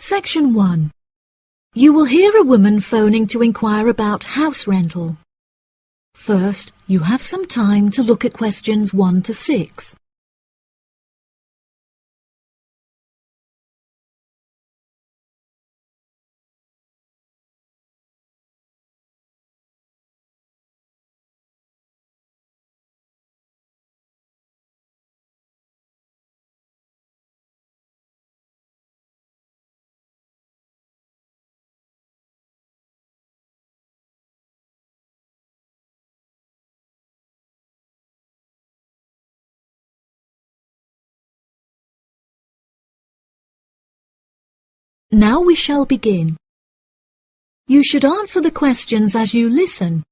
Section 1. You will hear a woman phoning to inquire about house rental. First, you have some time to look at questions 1 to 6. Now we shall begin. You should answer the questions as you listen,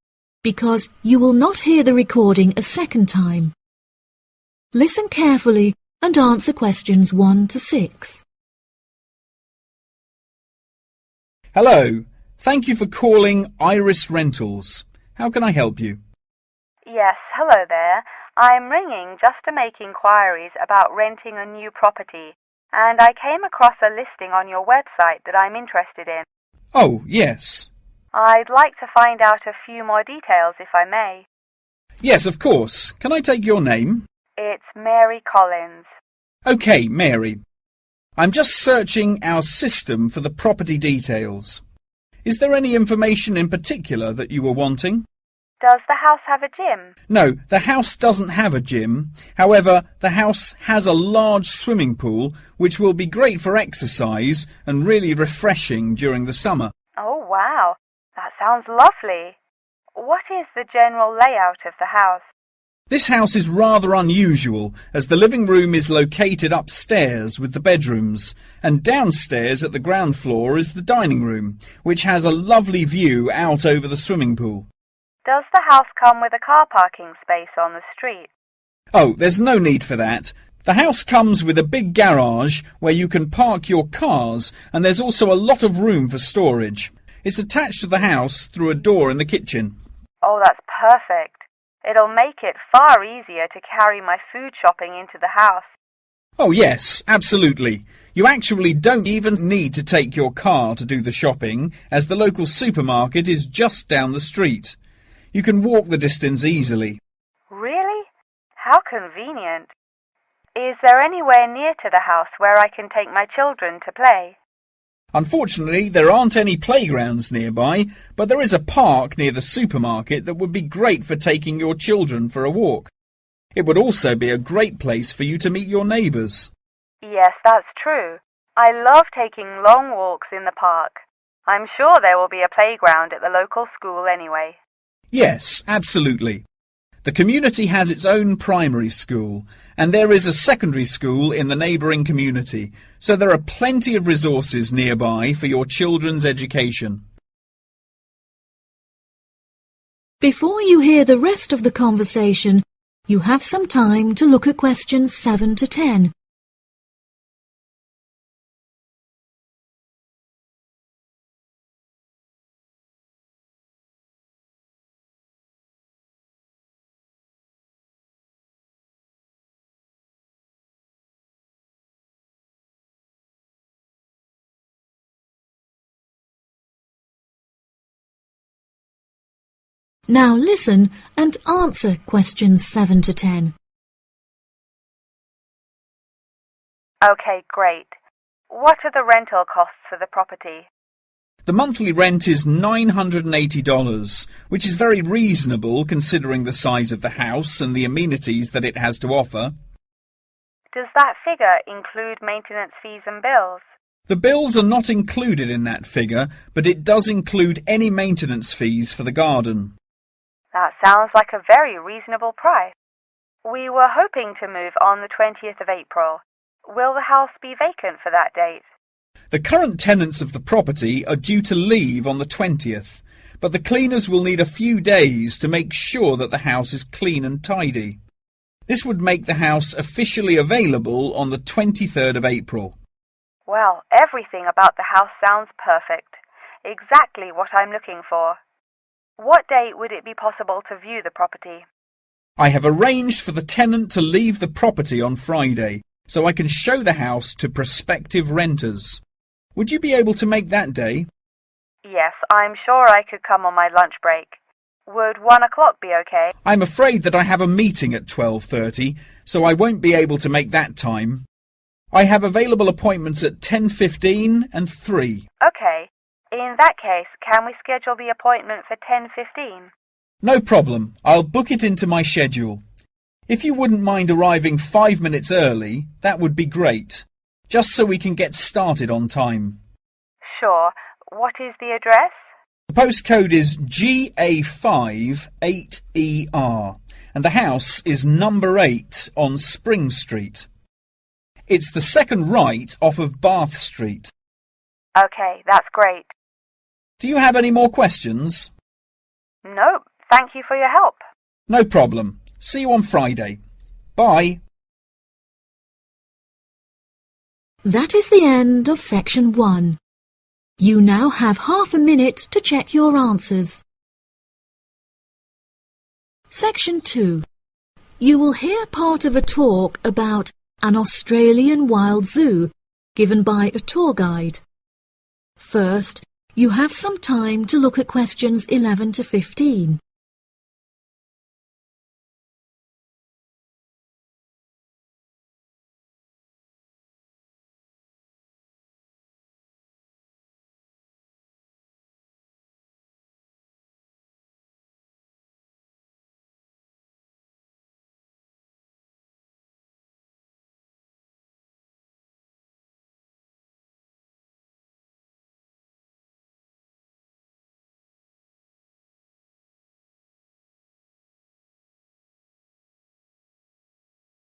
because you will not hear the recording a second time. Listen carefully and answer questions 1 to 6. Hello. Thank you for calling Iris Rentals. How can I help you? Yes, hello there. I'm ringing just to make inquiries about renting a new property, and I came across a listing on your website that I'm interested in. Oh, yes. I'd like to find out a few more details if I may. Yes, of course. Can I take your name? It's Mary Collins. OK, Mary. I'm just searching our system for the property details. Is there any information in particular that you were wanting? Does the house have a gym? No, the house doesn't have a gym. However, the house has a large swimming pool, which will be great for exercise and really refreshing during the summer. Oh, wow. That sounds lovely. What is the general layout of the house? This house is rather unusual, as the living room is located upstairs with the bedrooms, and downstairs at the ground floor is the dining room, which has a lovely view out over the swimming pool. Does the house come with a car parking space on the street? Oh, there's no need for that. The house comes with a big garage where you can park your cars, and there's also a lot of room for storage. It's attached to the house through a door in the kitchen. Oh, that's perfect. It'll make it far easier to carry my food shopping into the house. Oh, yes, absolutely. You actually don't even need to take your car to do the shopping, as the local supermarket is just down the street. You can walk the distance easily. Really? How convenient. Is there anywhere near to the house where I can take my children to play? Unfortunately, there aren't any playgrounds nearby, but there is a park near the supermarket that would be great for taking your children for a walk. It would also be a great place for you to meet your neighbours. Yes, that's true. I love taking long walks in the park. I'm sure there will be a playground at the local school anyway. Yes, absolutely. The community has its own primary school, and there is a secondary school in the neighbouring community, so there are plenty of resources nearby for your children's education. Before you hear the rest of the conversation, you have some time to look at questions 7 to 10. Now listen and answer questions 7 to 10. Okay, great. What are the rental costs for the property? The monthly rent is $980, which is very reasonable considering the size of the house and the amenities that it has to offer. Does that figure include maintenance fees and bills? The bills are not included in that figure, but it does include any maintenance fees for the garden. That sounds like a very reasonable price. We were hoping to move on the 20th of April. Will the house be vacant for that date? The current tenants of the property are due to leave on the 20th, but the cleaners will need a few days to make sure that the house is clean and tidy. This would make the house officially available on the 23rd of April. Well, everything about the house sounds perfect. Exactly what I'm looking for. What date would it be possible to view the property? I have arranged for the tenant to leave the property on Friday, so I can show the house to prospective renters. Would you be able to make that day? Yes, I'm sure I could come on my lunch break. Would 1 o'clock be okay? I'm afraid that I have a meeting at 12:30, so I won't be able to make that time. I have available appointments at 10:15 and 3. Okay. In that case, can we schedule the appointment for 10:15? No problem. I'll book it into my schedule. If you wouldn't mind arriving 5 minutes early, that would be great, just so we can get started on time. Sure. What is the address? The postcode is GA5 8ER, and the house is number 8 on Spring Street. It's the second right off of Bath Street. Okay, that's great. Do you have any more questions? Nope. Thank you for your help. No problem. See you on Friday. Bye. That is the end of section 1. You now have half a minute to check your answers. Section 2. You will hear part of a talk about an Australian wild zoo given by a tour guide. First, you have some time to look at questions 11 to 15.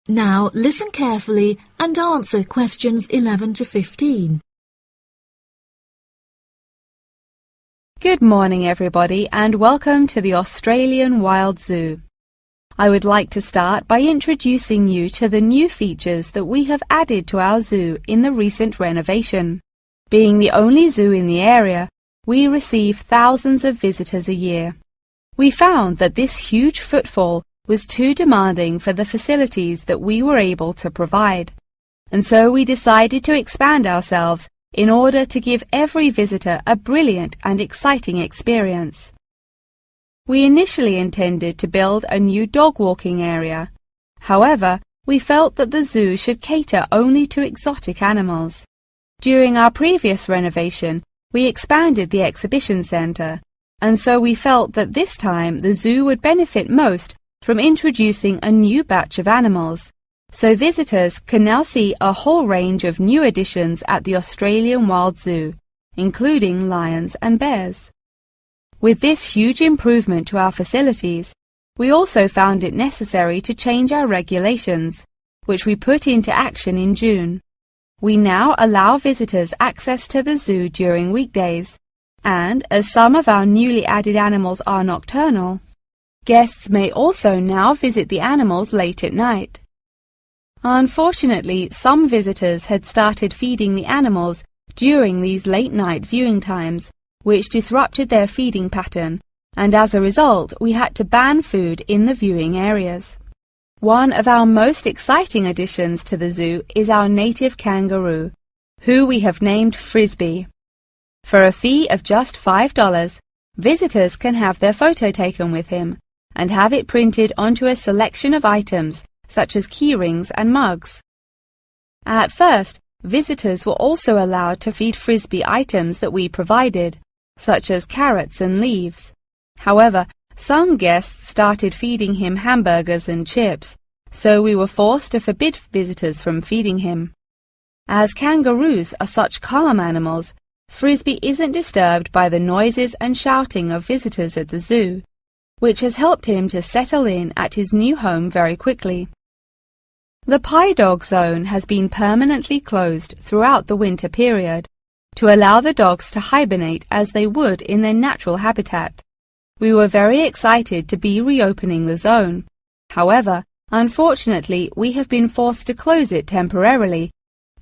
Now listen carefully and answer questions 11 to 15. Good morning, everybody, and welcome to the Australian Wild Zoo. I would like to start by introducing you to the new features that we have added to our zoo in the recent renovation. Being the only zoo in the area, we receive thousands of visitors a year. We found that this huge footfall was too demanding for the facilities that we were able to provide, and so we decided to expand ourselves in order to give every visitor a brilliant and exciting experience. We initially intended to build a new dog walking area. However, we felt that the zoo should cater only to exotic animals. During our previous renovation, we expanded the exhibition centre, and so we felt that this time the zoo would benefit most from introducing a new batch of animals, so visitors can now see a whole range of new additions at the Australian Wild Zoo, including lions and bears. With this huge improvement to our facilities, we also found it necessary to change our regulations, which we put into action in June. We now allow visitors access to the zoo during weekdays, and as some of our newly added animals are nocturnal, guests may also now visit the animals late at night. Unfortunately, some visitors had started feeding the animals during these late-night viewing times, which disrupted their feeding pattern, and as a result, we had to ban food in the viewing areas. One of our most exciting additions to the zoo is our native kangaroo, who we have named Frisbee. For a fee of just $5, visitors can have their photo taken with him and have it printed onto a selection of items such as keyrings and mugs. At first, visitors were also allowed to feed Frisbee items that we provided, such as carrots and leaves. However, some guests started feeding him hamburgers and chips, so we were forced to forbid visitors from feeding him. As kangaroos are such calm animals, Frisbee isn't disturbed by the noises and shouting of visitors at the zoo, which has helped him to settle in at his new home very quickly. The pie dog zone has been permanently closed throughout the winter period to allow the dogs to hibernate as they would in their natural habitat. We were very excited to be reopening the zone. However, unfortunately, we have been forced to close it temporarily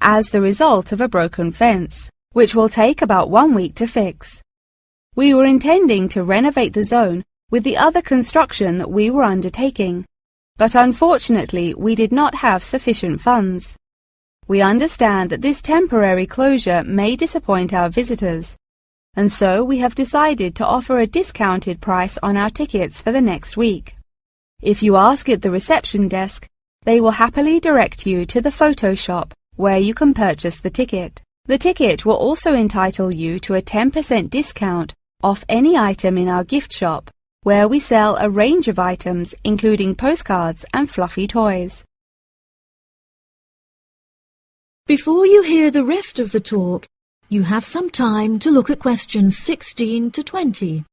as the result of a broken fence, which will take about 1 week to fix. We were intending to renovate the zone with the other construction that we were undertaking, but unfortunately we did not have sufficient funds. We understand that this temporary closure may disappoint our visitors, and so we have decided to offer a discounted price on our tickets for the next week. If you ask at the reception desk, they will happily direct you to the photo shop where you can purchase the ticket. The ticket will also entitle you to a 10% discount off any item in our gift shop, where we sell a range of items including postcards and fluffy toys. Before you hear the rest of the talk, you have some time to look at questions 16 to 20.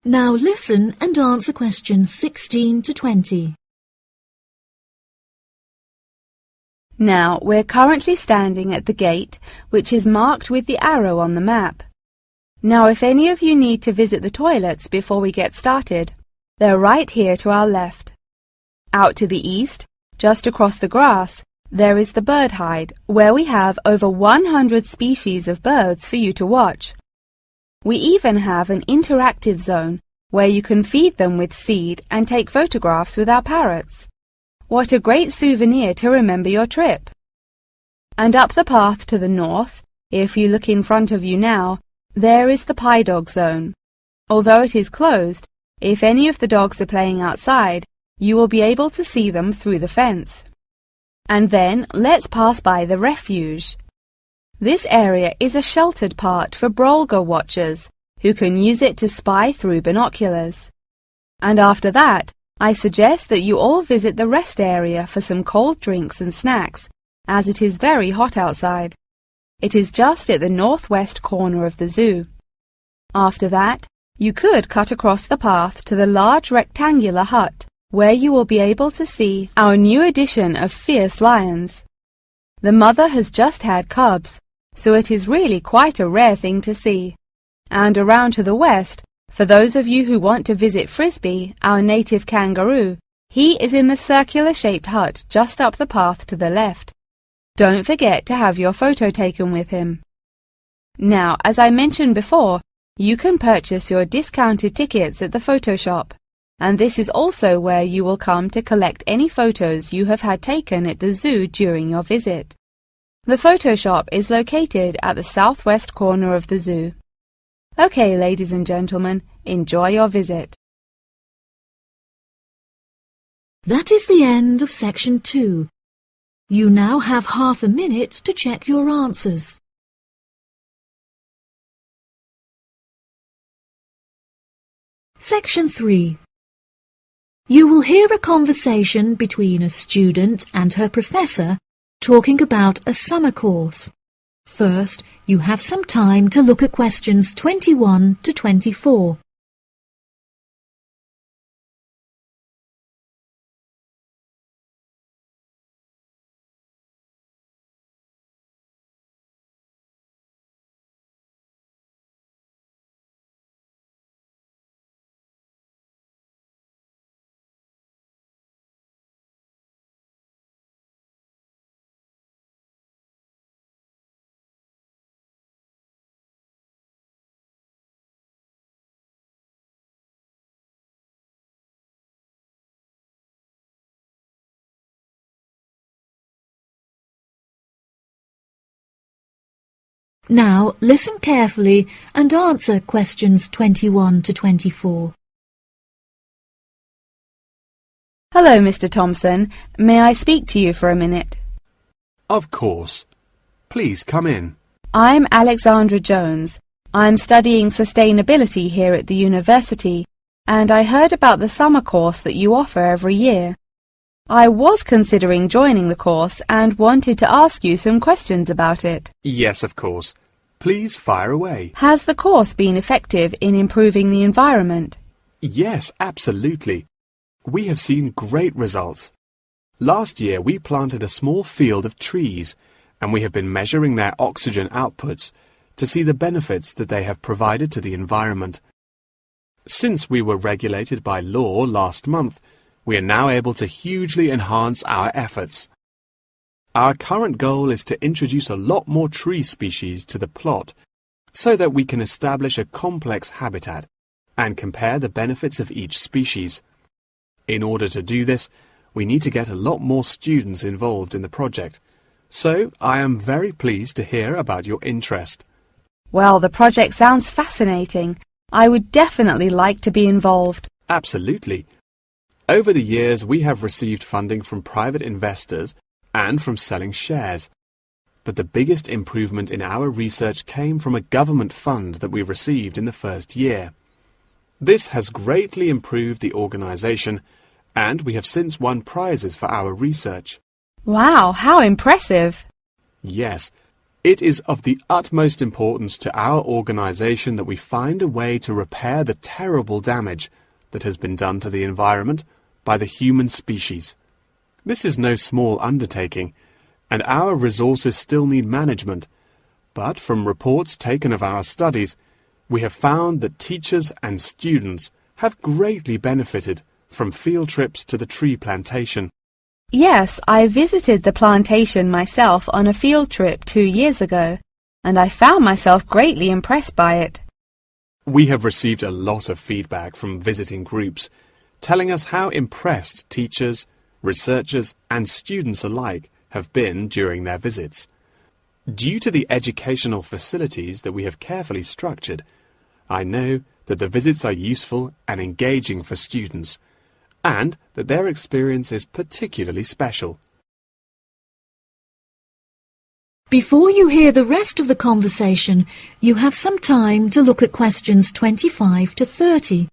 Now listen and answer questions 16 to 20. Now, we're currently standing at the gate, which is marked with the arrow on the map. Now, if any of you need to visit the toilets before we get started, they're right here to our left. Out to the east, just across the grass, there is the bird hide, where we have over 100 species of birds for you to watch. We even have an interactive zone where you can feed them with seed and take photographs with our parrots. What a great souvenir to remember your trip! And up the path to the north, if you look in front of you now, there is the pie dog zone. Although it is closed, if any of the dogs are playing outside, you will be able to see them through the fence. And then let's pass by the refuge. This area is a sheltered part for Brolga watchers, who can use it to spy through binoculars. And after that, I suggest that you all visit the rest area for some cold drinks and snacks, as it is very hot outside. It is just at the northwest corner of the zoo. After that, you could cut across the path to the large rectangular hut, where you will be able to see our new addition of fierce lions. The mother has just had cubs, so it is really quite a rare thing to see. And around to the west, for those of you who want to visit Frisbee, our native kangaroo, he is in the circular-shaped hut just up the path to the left. Don't forget to have your photo taken with him. Now, as I mentioned before, you can purchase your discounted tickets at the photo shop, and this is also where you will come to collect any photos you have had taken at the zoo during your visit. The photo shop is located at the southwest corner of the zoo. Okay, ladies and gentlemen, enjoy your visit. That is the end of section 2. You now have half a minute to check your answers. Section 3. You will hear a conversation between a student and her professor talking about a summer course. First, you have some time to look at questions 21 to 24. Now, listen carefully and answer questions 21 to 24. Hello, Mr. Thompson. May I speak to you for a minute? Of course. Please come in. I'm Alexandra Jones. I'm studying sustainability here at the university, and I heard about the summer course that you offer every year. I was considering joining the course and wanted to ask you some questions about it. Yes, of course. Please fire away. Has the course been effective in improving the environment? Yes, absolutely. We have seen great results. Last year we planted a small field of trees, and we have been measuring their oxygen outputs to see the benefits that they have provided to the environment. Since we were regulated by law last month, we are now able to hugely enhance our efforts. Our current goal is to introduce a lot more tree species to the plot so that we can establish a complex habitat and compare the benefits of each species. In order to do this, we need to get a lot more students involved in the project. So I am very pleased to hear about your interest. Well, the project sounds fascinating. I would definitely like to be involved. Absolutely. Over the years, we have received funding from private investors and from selling shares. But the biggest improvement in our research came from a government fund that we received in the first year. This has greatly improved the organization, and we have since won prizes for our research. Wow, how impressive! Yes, it is of the utmost importance to our organization that we find a way to repair the terrible damage that has been done to the environment by the human species. This is no small undertaking, and our resources still need management. But from reports taken of our studies, we have found that teachers and students have greatly benefited from field trips to the tree plantation. Yes, I visited the plantation myself on a field trip 2 years ago, and I found myself greatly impressed by it. We have received a lot of feedback from visiting groups, telling us how impressed teachers, researchers and students alike have been during their visits. Due to the educational facilities that we have carefully structured, I know that the visits are useful and engaging for students, and that their experience is particularly special. Before you hear the rest of the conversation, you have some time to look at questions 25 to 30.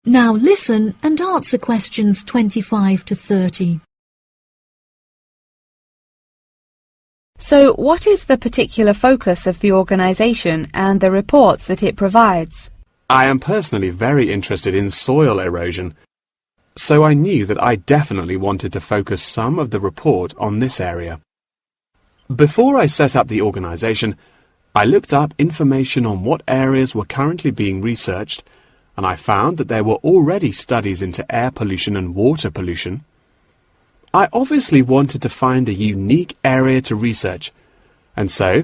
Now listen and answer questions 25 to 30. So, what is the particular focus of the organisation and the reports that it provides? I am personally very interested in soil erosion, so I knew that I definitely wanted to focus some of the report on this area. Before I set up the organisation, I looked up information on what areas were currently being researched, and I found that there were already studies into air pollution and water pollution. I obviously wanted to find a unique area to research, and so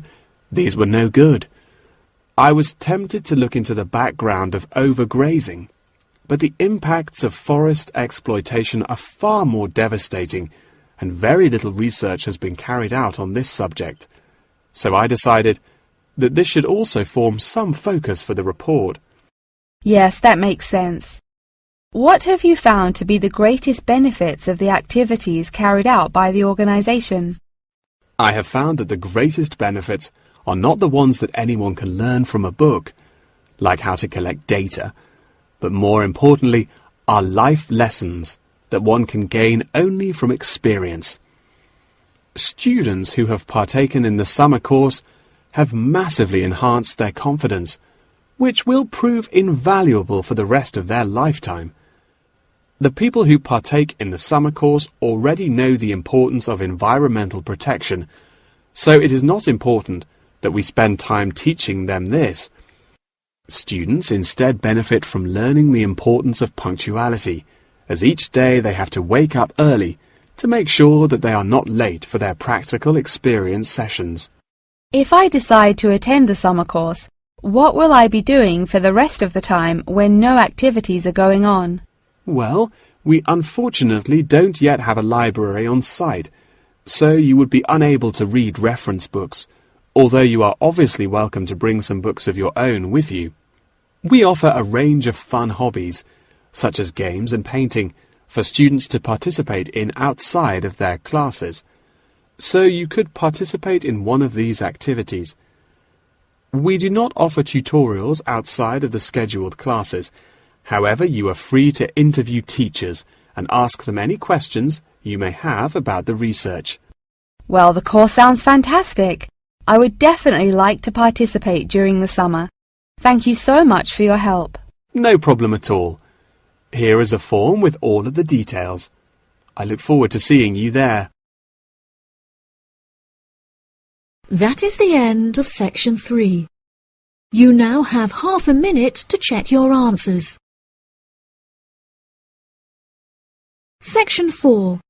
these were no good. I was tempted to look into the background of overgrazing, but the impacts of forest exploitation are far more devastating, and very little research has been carried out on this subject. So I decided that this should also form some focus for the report. Yes, that makes sense. What have you found to be the greatest benefits of the activities carried out by the organisation? I have found that the greatest benefits are not the ones that anyone can learn from a book, like how to collect data, but more importantly are life lessons that one can gain only from experience. Students who have partaken in the summer course have massively enhanced their confidence, which will prove invaluable for the rest of their lifetime. The people who partake in the summer course already know the importance of environmental protection, so it is not important that we spend time teaching them this. Students instead benefit from learning the importance of punctuality, as each day they have to wake up early to make sure that they are not late for their practical experience sessions. If I decide to attend the summer course, what will I be doing for the rest of the time when no activities are going on? Well, we unfortunately don't yet have a library on site, so you would be unable to read reference books, although you are obviously welcome to bring some books of your own with you. We offer a range of fun hobbies, such as games and painting, for students to participate in outside of their classes, so you could participate in one of these activities. We do not offer tutorials outside of the scheduled classes. However, you are free to interview teachers and ask them any questions you may have about the research. Well, the course sounds fantastic. I would definitely like to participate during the summer. Thank you so much for your help. No problem at all. Here is a form with all of the details. I look forward to seeing you there. That is the end of section 3. You now have half a minute to check your answers. Section 4.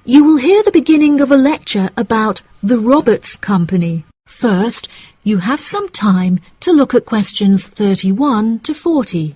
You will hear the beginning of a lecture about the Roberts Company. First, you have some time to look at questions 31 to 40.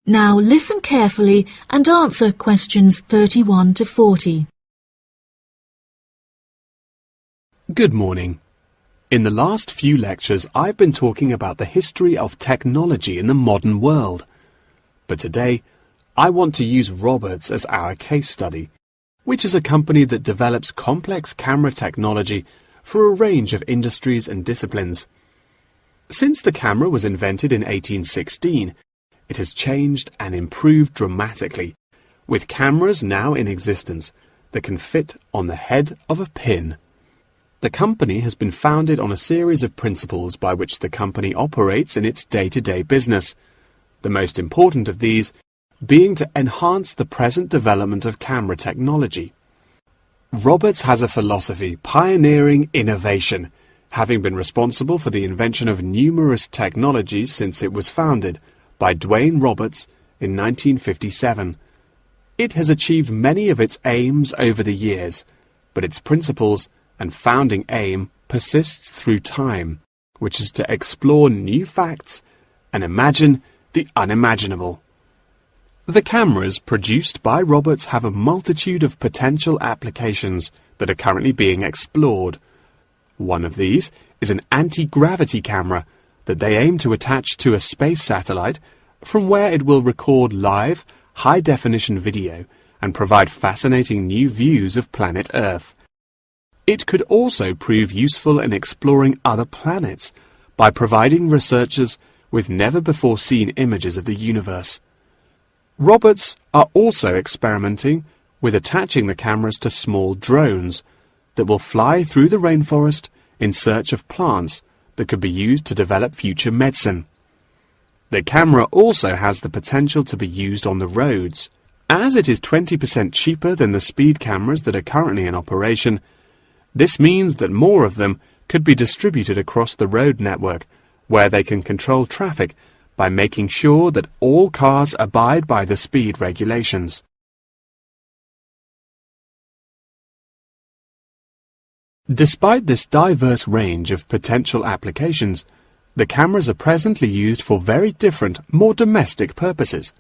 Now listen carefully and answer questions 31 to 40. Good morning. In the last few lectures, I've been talking about the history of technology in the modern world. But today, I want to use Roberts as our case study, which is a company that develops complex camera technology for a range of industries and disciplines. Since the camera was invented in 1816, it has changed and improved dramatically, with cameras now in existence that can fit on the head of a pin. The company has been founded on a series of principles by which the company operates in its day-to-day business, the most important of these being to enhance the present development of camera technology. Roberts has a philosophy pioneering innovation, having been responsible for the invention of numerous technologies since it was founded by Dwayne Roberts in 1957. It has achieved many of its aims over the years, but its principles and founding aim persists through time, which is to explore new facts and imagine the unimaginable. The cameras produced by Roberts have a multitude of potential applications that are currently being explored. One of these is an anti-gravity camera that they aim to attach to a space satellite from where it will record live, high-definition video and provide fascinating new views of planet Earth. It could also prove useful in exploring other planets by providing researchers with never-before-seen images of the universe. Roberts are also experimenting with attaching the cameras to small drones that will fly through the rainforest in search of plants that could be used to develop future medicine. The camera also has the potential to be used on the roads. As it is 20% cheaper than the speed cameras that are currently in operation, this means that more of them could be distributed across the road network, where they can control traffic by making sure that all cars abide by the speed regulations. Despite this diverse range of potential applications, the cameras are presently used for very different, more domestic purposes.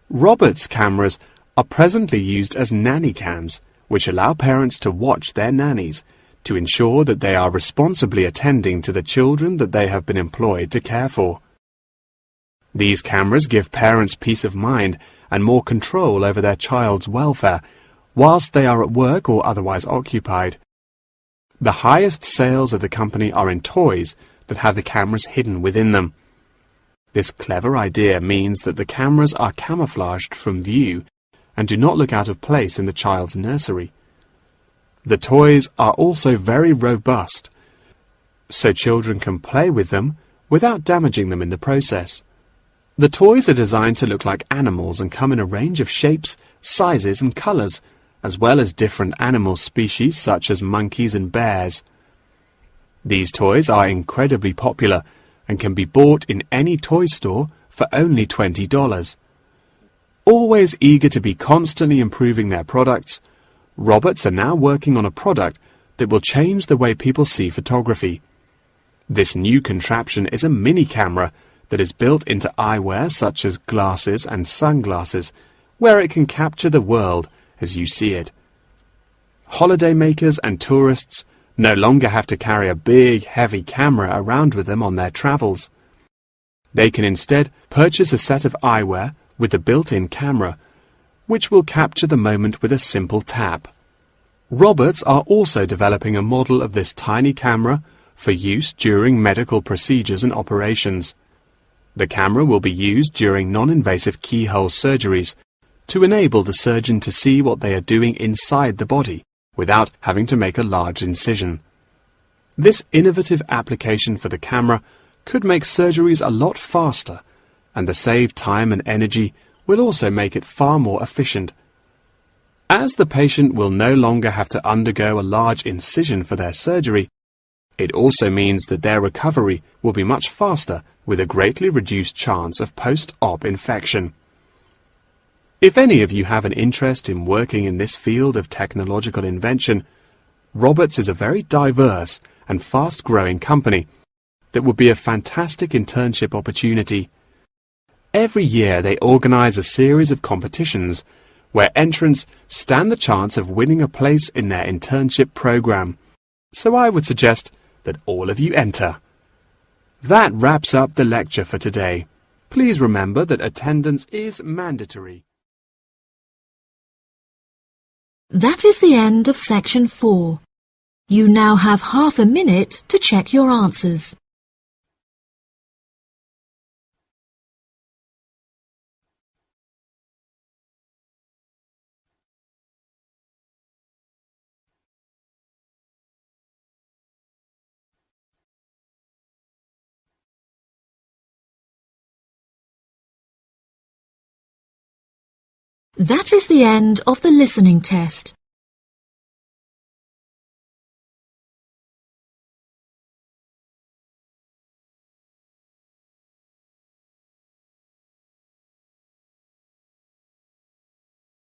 Roberts cameras are presently used as nanny cams, which allow parents to watch their nannies, to ensure that they are responsibly attending to the children that they have been employed to care for. These cameras give parents peace of mind and more control over their child's welfare whilst they are at work or otherwise occupied. The highest sales of the company are in toys that have the cameras hidden within them. This clever idea means that the cameras are camouflaged from view and do not look out of place in the child's nursery. The toys are also very robust, so children can play with them without damaging them in the process. The toys are designed to look like animals and come in a range of shapes, sizes and colours, as well as different animal species such as monkeys and bears. These toys are incredibly popular and can be bought in any toy store for only $20. Always eager to be constantly improving their products, Roberts are now working on a product that will change the way people see photography. This new contraption is a mini camera that is built into eyewear such as glasses and sunglasses, where it can capture the world as you see it. Holidaymakers and tourists no longer have to carry a big, heavy camera around with them on their travels. They can instead purchase a set of eyewear with a built-in camera, which will capture the moment with a simple tap. Roberts are also developing a model of this tiny camera for use during medical procedures and operations. The camera will be used during non-invasive keyhole surgeries to enable the surgeon to see what they are doing inside the body without having to make a large incision. This innovative application for the camera could make surgeries a lot faster, and the saved time and energy will also make it far more efficient. As the patient will no longer have to undergo a large incision for their surgery, it also means that their recovery will be much faster with a greatly reduced chance of post-op infection. If any of you have an interest in working in this field of technological invention, Roberts is a very diverse and fast-growing company that would be a fantastic internship opportunity. Every year they organize a series of competitions where entrants stand the chance of winning a place in their internship program. So I would suggest that all of you enter. That wraps up the lecture for today. Please remember that attendance is mandatory. That is the end of section 4. You now have half a minute to check your answers. That is the end of the listening test.